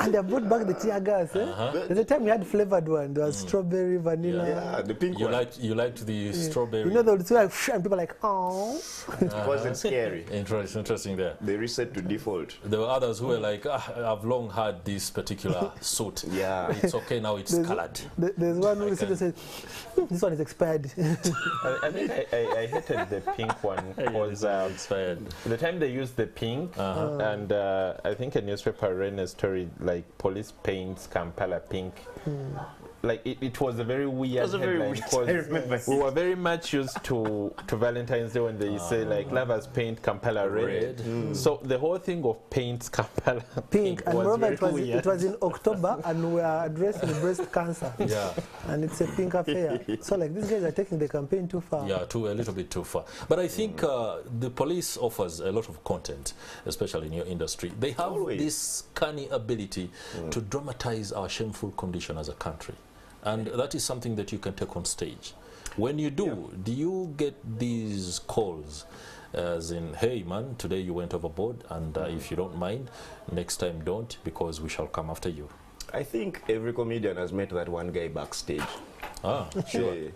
And they brought back the tear gas. At the time we had flavored one. There was strawberry, vanilla. Yeah, the pink one. You liked the strawberry. You know, they would say like, and people are like, oh. It wasn't scary. Interesting there. They reset to default. There were others who were like, I've long had this particular suit. Yeah. It's okay now, it's colored. There's one who said, this one is expired. I think I hated the pink one because the time they used the pink, and I think a newspaper ran a story like police paints Kampala pink. Like it was a very weird headline because we were very much used to Valentine's Day when they say like lovers paint Kampala red. So the whole thing of paint Kampala pink and moreover it was in October and we are addressing breast cancer. Yeah. And it's a pink affair. So like these guys are taking the campaign too far. Yeah, a little bit too far. But I think the police offers a lot of content, especially in your industry. They have this canny ability to dramatize our shameful condition as a country. And that is something that you can take on stage. When you do, do you get these calls as in, hey man, today you went overboard and if you don't mind, next time don't because we shall come after you? I think every comedian has met that one guy backstage. Ah, sure.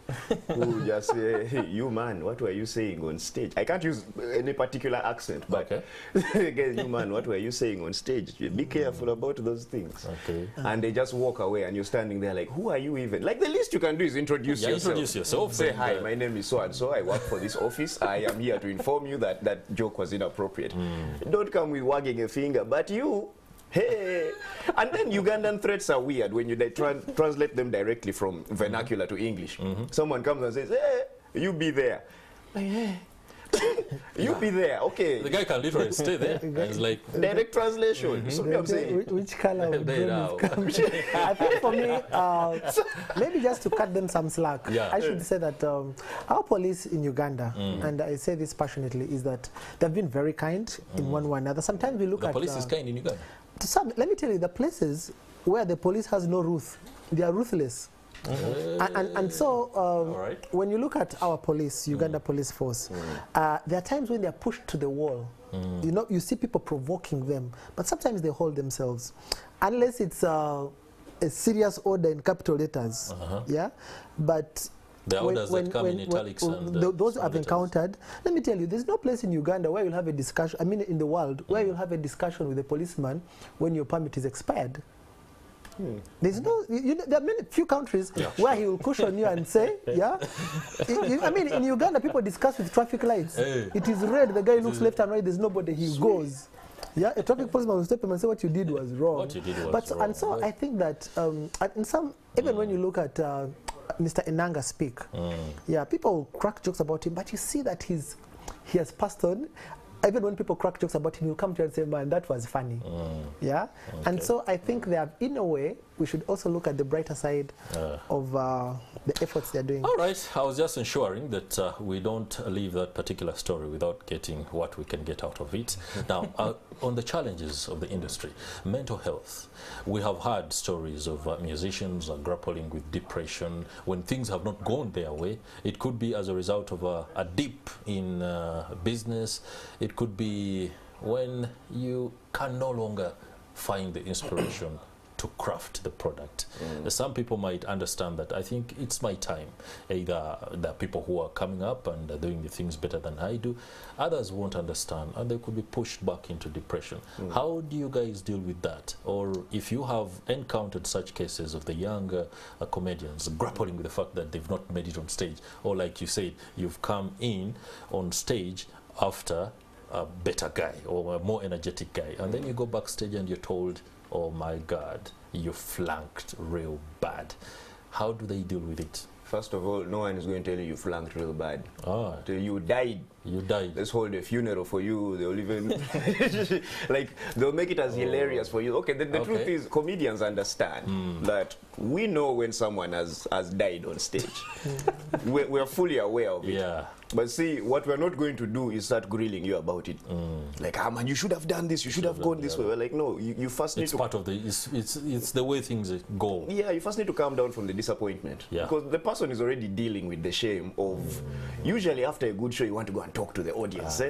Who just say, hey, you man, what were you saying on stage? I can't use any particular accent, but you man, what were you saying on stage? Be careful about those things. Okay. And they just walk away and you're standing there like, who are you even? Like the least you can do is introduce yourself. Introduce yourself. Say, hi, my name is so-and-so, I work for this office. I am here to inform you that that joke was inappropriate. Don't come with wagging a finger, but you... Hey, and then Ugandan threats are weird when you translate them directly from vernacular to English. Someone comes and says, hey, you be there. Like, hey, you be there, okay. The guy can literally stay there. It's like direct translation. So I'm saying, which color of I think for me, maybe just to cut them some slack, I should say that our police in Uganda, and I say this passionately, is that they've been very kind in one way or another. Sometimes we look at... The police is kind in Uganda? Let me tell you, the places where the police has no ruth, they are ruthless. And so when you look at our police, Uganda police force, there are times when they are pushed to the wall. You know, you see people provoking them, but sometimes they hold themselves. Unless it's a serious order in capital letters, but... The orders that come in italics and... those I've encountered, let me tell you, there's no place in Uganda where you'll have a discussion, I mean in the world, where you'll have a discussion with a policeman when your permit is expired. There's no, there are few countries where he will cushion you and say, I mean, in Uganda, people discuss with traffic lights. It is red, the guy looks left and right, there's nobody, he goes. Yeah, a traffic policeman will step him and say, what you did was wrong. What you did was wrong. And so I think that, in some, even when you look at Mr. Enanga speak, people will crack jokes about him, but you see that he has passed on. Even when people crack jokes about him, he'll come to you and say, man, that was funny. And so I think that in a way, we should also look at the brighter side of the efforts they're doing. All right, I was just ensuring that we don't leave that particular story without getting what we can get out of it. Now, on the challenges of the industry, mental health, we have heard stories of musicians grappling with depression when things have not gone their way. It could be as a result of a dip in business. It could be when you can no longer find the inspiration to craft the product. Some people might understand that. I think it's my time. Either there are people who are coming up and are doing the things better than I do. Others won't understand and they could be pushed back into depression. How do you guys deal with that? Or if you have encountered such cases of the younger comedians grappling with the fact that they've not made it on stage, or like you said, you've come in on stage after a better guy or a more energetic guy, and then you go backstage and you're told, oh my God, you flunked real bad. How do they deal with it? First of all, no one is going to tell you you flunked real bad. Till you died. You died. Let's hold a funeral for you. They'll even like they'll make it as hilarious for you. Okay, the truth is, comedians understand that we know when someone has died on stage. We're fully aware of it. Yeah. But see, what we're not going to do is start grilling you about it. Like, man, you should have done this. You should have gone this way. We're like, no, you first need to... It's part of the... It's the way things go. Yeah, you first need to calm down from the disappointment. Yeah. Because the person is already dealing with the shame of... Usually after a good show, you want to go and talk to the audience.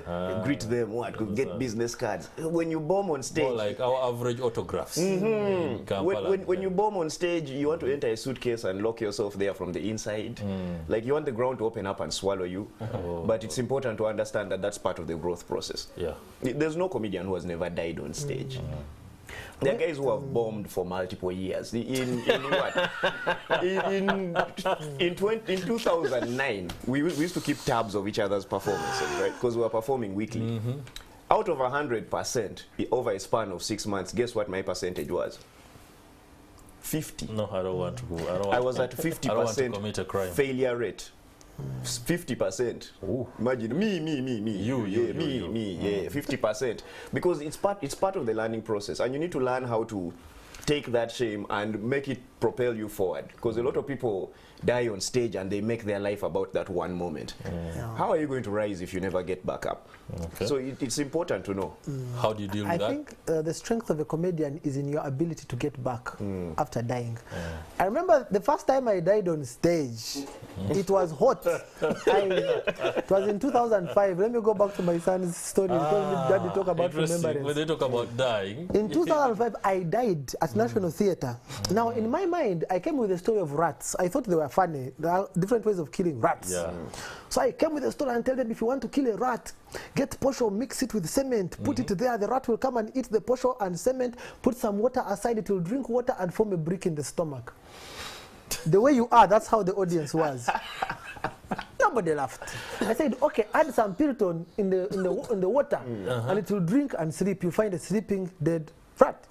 Greet them, get business cards. When you bomb on stage... More like our average autographs. When you bomb on stage, you want to enter a suitcase and lock yourself there from the inside. Like, you want the ground to open up and swallow you. But it's important to understand that that's part of the growth process. Yeah. There's no comedian who has never died on stage. There are guys who have bombed for multiple years. In what? In 2009, we used to keep tabs of each other's performances, right? Because we were performing weekly. Out of 100%, over a span of 6 months, guess what my percentage was? 50. No, I don't want to. I was at 50% commit a crime. failure rate. 50%. Ooh. Imagine me. You. 50%. Because it's part of the learning process, and you need to learn how to take that shame and make it propel you forward. Because a lot of people die on stage and they make their life about that one moment. How are you going to rise if you never get back up? Okay. So it's important to know. How do you deal with that? I think the strength of a comedian is in your ability to get back after dying. I remember the first time I died on stage, it was hot. It was in 2005. Let me go back to my son's story. Daddy talk about remembrance. When they talk about dying. In 2005, I died at National Theatre. Now, in my mind, I came with a story of rats. I thought they were funny. There are different ways of killing rats. So I came with a story and tell them, if you want to kill a rat, get posho, mix it with cement, put it there, the rat will come and eat the posho and cement, put some water aside, it will drink water and form a brick in the stomach. The way you are, that's how the audience was. Nobody laughed. I said, okay, add some Piriton in the water and it will drink and sleep. You find a sleeping dead rat.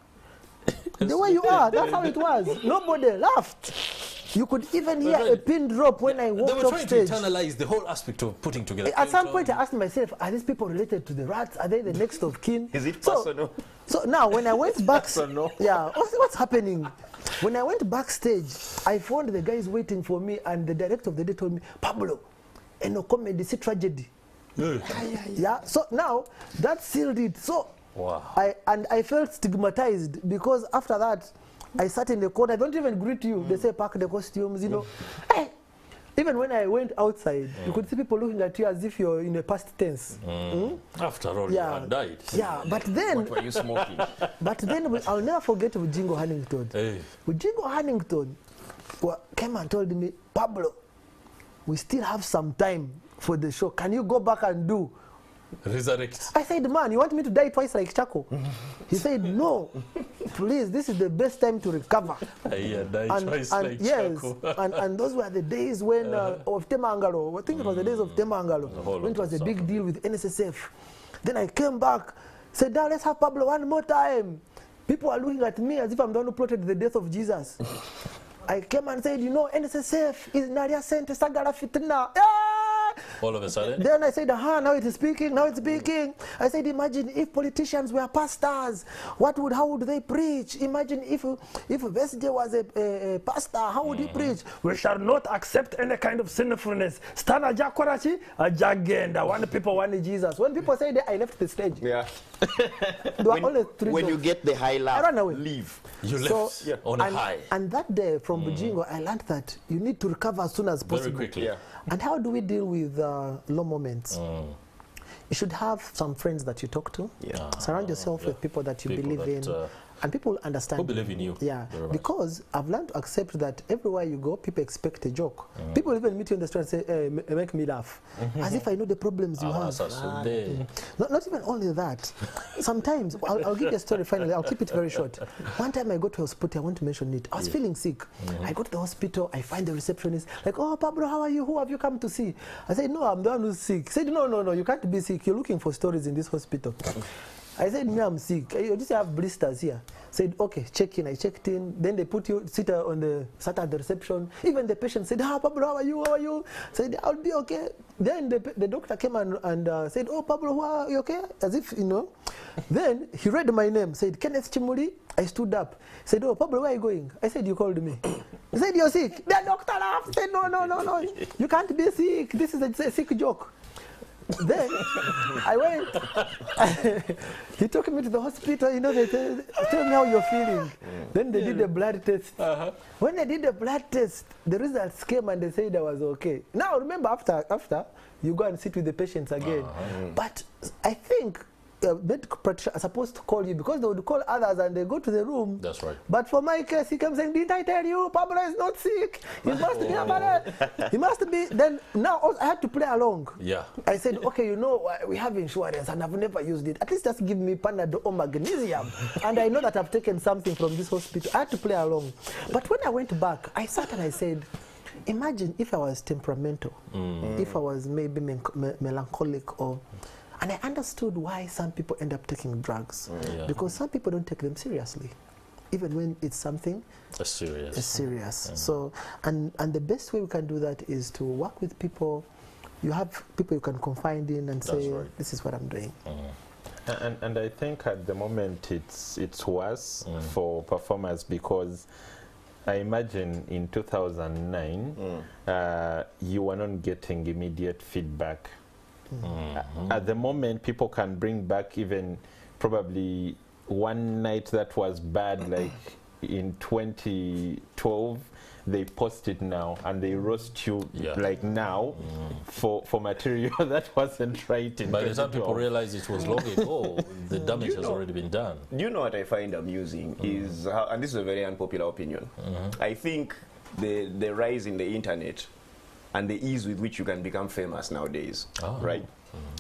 The way you are, that's how it was. Nobody laughed. You could even hear a pin drop when I walked off stage. They were trying to internalize the whole aspect of putting together. At some point, I asked myself, are these people related to the rats? Are they the next of kin? Is it personal? So now, when I went back, what's happening? When I went backstage, I found the guys waiting for me, and the director of the day told me, Pablo, no comedy, it's a tragedy. So now, that sealed it. So I felt stigmatized, because after that, I sat in the corner. I don't even greet you. They say, pack the costumes, you know. Hey, even when I went outside, you could see people looking at you as if you're in a past tense. After all, you had died. Yeah, but then... What were you smoking? But then I'll never forget Ujingo Hannington. Ujingo Hannington came and told me, Pablo, we still have some time for the show. Can you go back and do? Resurrect. I said, man, you want me to die twice like Chaco? He said, no, please, this is the best time to recover. And those were the days when of Temangalo. I think it was the days of Temangalo, when it was a big deal with NSSF. Then I came back, said, now let's have Pablo one more time. People are looking at me as if I'm the one who plotted the death of Jesus. I came and said, you know, NSSF is Naria Sente Sagara Fitna. All of a sudden? Then I said, now it's speaking, now it's speaking. I said, imagine if politicians were pastors, how would they preach? Imagine if Vesje was a pastor, how would he preach? We shall not accept any kind of sinfulness. Stana Jakorachi, a Jagenda, one people, one Jesus. When people say that, I left the stage. Yeah. When you get the high laugh, I ran away. Leave. You left on a high. And that day from Bujingo, I learned that you need to recover as soon as possible. Very quickly. Yeah. And how do we deal with low moments? You should have some friends that you talk to. Surround yourself with people that you believe in. And people understand. Who believe in you. Yeah, because I've learned to accept that everywhere you go, people expect a joke. People even meet you on the street and say, make me laugh. As if I know the problems you have. Not even only that. Sometimes, I'll give you a story finally, I'll keep it very short. One time I go to a hospital, I want to mention it. I was feeling sick. I go to the hospital, I find the receptionist, like, oh, Pablo, how are you? Who have you come to see? I said, no, I'm the one who's sick. He said, no, you can't be sick. You're looking for stories in this hospital. I said, me, I'm sick. You just have blisters here. Said, okay, check in. I checked in. Then they sat at the reception. Even the patient said, Pablo, how are you? How are you? Said, I'll be okay. Then the doctor came and said, oh, Pablo, are you okay? As if, you know. Then he read my name, said, Kenneth Kimuli. I stood up. Said, oh, Pablo, where are you going? I said, you called me. He said, you're sick. The doctor laughed. Said, no. You can't be sick. This is a sick joke. Then I went. He took me to the hospital. You know, they tell me how you're feeling. Then they did a blood test. When they did the blood test, the results came and they said I was okay. Now remember, after you go and sit with the patients again. But I think med practitioner are supposed to call you because they would call others and they go to the room. That's right. But for my case, he comes saying, didn't I tell you, Pablo is not sick? He must be about it. He must be. Then now also I had to play along. Yeah. I said, okay, you know, we have insurance and I've never used it. At least just give me Panadol or magnesium. And I know that I've taken something from this hospital. I had to play along. But when I went back, I sat and I said, imagine if I was temperamental, if I was maybe melancholic, or, and I understood why some people end up taking drugs. Because some people don't take them seriously, even when it's something serious. So, and the best way we can do that is to work with people. You have people you can confide in and say, this is what I'm doing. And I think at the moment it's worse for performers, because I imagine in 2009 you were not getting immediate feedback. At the moment, people can bring back even probably one night that was bad, like in 2012. They post it now and they roast you like now for material that wasn't right in By the time people realize it was long ago, the damage has already been done. You know what I find amusing is, how, and this is a very unpopular opinion, I think the rise in the internet and the ease with which you can become famous nowadays, right?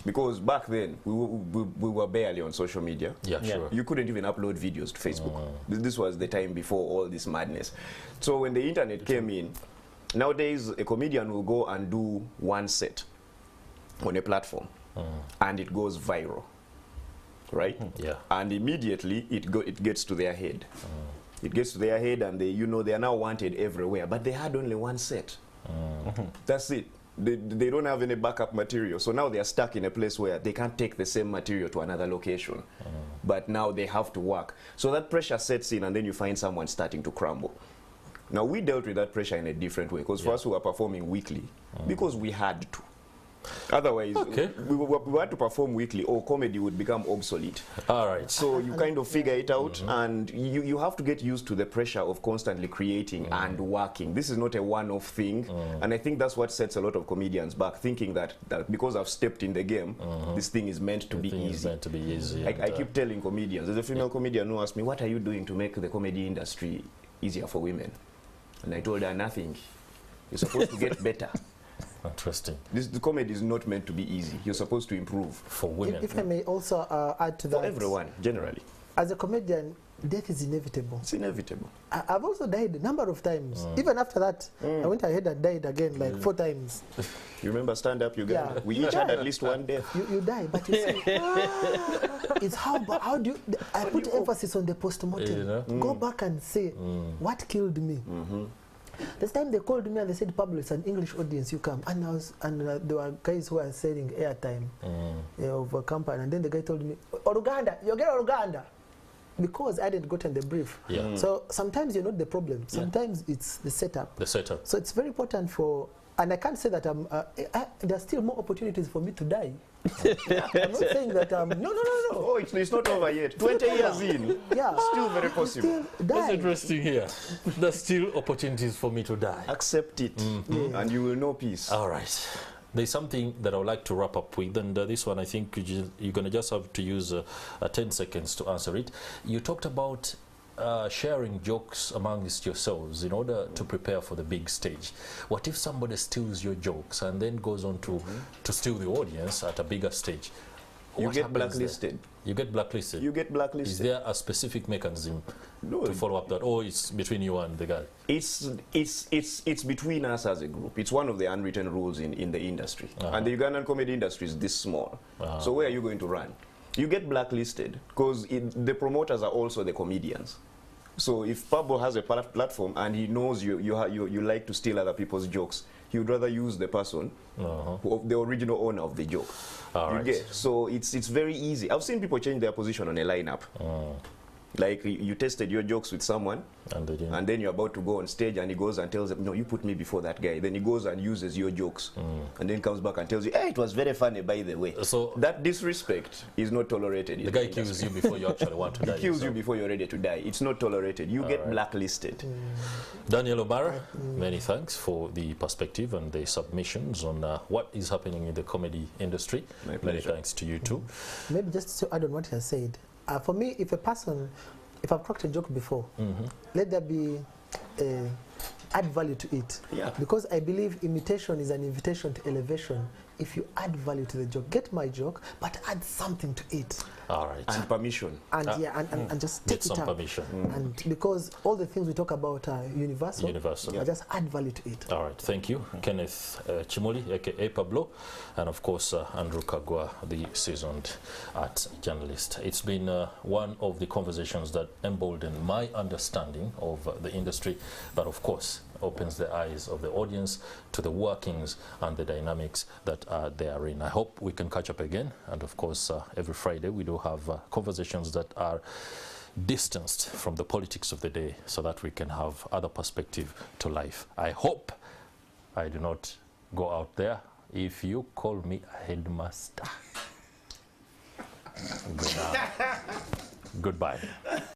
Because back then, we were barely on social media. Yeah, sure. You couldn't even upload videos to Facebook. This was the time before all this madness. So when the internet came in, nowadays a comedian will go and do one set on a platform, and it goes viral, right? Yeah. And immediately it gets to their head. It gets to their head, and they are now wanted everywhere. But they had only one set. That's it. They don't have any backup material, so now they are stuck in a place where they can't take the same material to another location, but now they have to work. So that pressure sets in, and then you find someone starting to crumble. Now we dealt with that pressure in a different way, because first we were performing weekly because we had to. Otherwise, we had to perform weekly, or comedy would become obsolete. All right. So you kind of figure it out, and you have to get used to the pressure of constantly creating and working. This is not a one-off thing, and I think that's what sets a lot of comedians back, thinking that because I've stepped in the game, this thing is meant to be easy. I keep telling comedians, there's a female comedian who asked me, what are you doing to make the comedy industry easier for women? And I told her, nothing. You're supposed to get better. Interesting. The comedy is not meant to be easy. You're supposed to improve. For women. If I may also add to that. For everyone, generally. As a comedian, death is inevitable. It's inevitable. I've also died a number of times. Even after that, I went ahead and died again like 4 times. You remember stand-up Uganda? Yeah. We each had at least one death. You die, but you see, it's how do you, I put emphasis on the post-mortem. Go back and say, what killed me? This time they called me and they said, Pablo, it's an English audience, you come. And there were guys who were selling airtime of a company. And then the guy told me, Uganda, you get Uganda. Because I hadn't gotten the brief. So sometimes you're not the problem. Sometimes it's the setup. The setup. So it's very important for, and I can't say that there's still more opportunities for me to die. I'm not saying that no. Oh, it's not over yet. 20 years in. Yeah. Still very possible. That's interesting here. There's still opportunities for me to die. Accept it, and you will know peace. All right. There's something that I would like to wrap up with, and this one I think you're going to just have to use 10 seconds to answer it. You talked about sharing jokes amongst yourselves in order to prepare for the big stage. What if somebody steals your jokes and then goes on to steal the audience at a bigger stage? You get blacklisted. You get blacklisted. You get blacklisted. Is there a specific mechanism to follow up that, or it's between you and the guy? It's between us as a group. It's one of the unwritten rules in the industry. And the Ugandan comedy industry is this small. So where are you going to run? You get blacklisted because the promoters are also the comedians. So if Pablo has a platform and he knows you like to steal other people's jokes, he would rather use the person, the original owner of the joke. All right. So it's very easy. I've seen people change their position on a lineup. Like you tested your jokes with someone, and then you're about to go on stage, and he goes and tells them, no, you put me before that guy. Then he goes and uses your jokes, and then comes back and tells you, hey, it was very funny, by the way. So that disrespect is not tolerated. The guy kills you before you actually want to die. He kills you before you're ready to die. It's not tolerated. You get blacklisted. Daniel Omara, many thanks for the perspective and the submissions on what is happening in the comedy industry. Many thanks to you too. Maybe just to add on what he has said, for me, if I've cracked a joke before, let there be add value to it. Yeah. Because I believe imitation is an invitation to elevation. If you add value to the joke, get my joke, but add something to it. All right. And permission. And and just take some permission. And because all the things we talk about are universal. Yeah. Just add value to it. All right. Thank you, Kenneth Kimuli, a.k.a. Pablo, and of course Andrew Kaggwa, the seasoned arts journalist. It's been one of the conversations that emboldened my understanding of the industry, but of course opens the eyes of the audience to the workings and the dynamics that are therein. I hope we can catch up again, and of course every Friday we do have conversations that are distanced from the politics of the day so that we can have other perspective to life. I hope I do not go out there. If you call me a headmaster, goodbye.